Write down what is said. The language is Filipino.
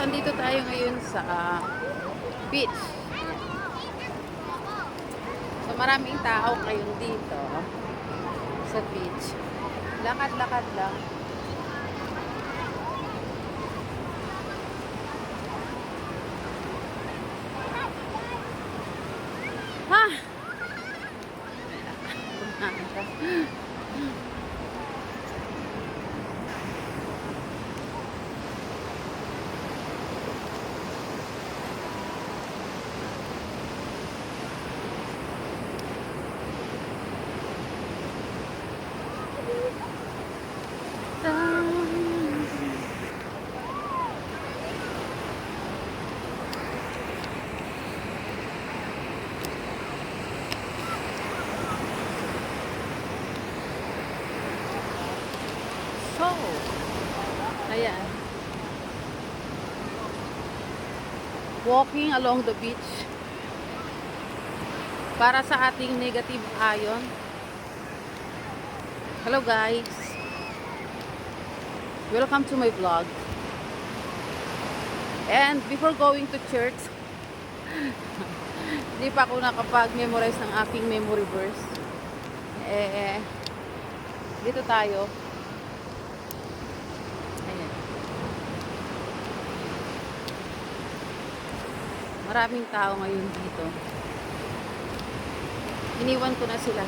andito tayo ngayon sa beach. So, maraming tao ngayon dito sa beach. Lakad-lakad lang. Ha! So, ayan. Walking along the beach para sa ating negative ion. Hello guys. Welcome to my vlog. And before going to church, hindi pa ako nakapag-memorize ng aking memory verse. Dito tayo. Ayan. Maraming tao ngayon dito. Iniwan ko na sila.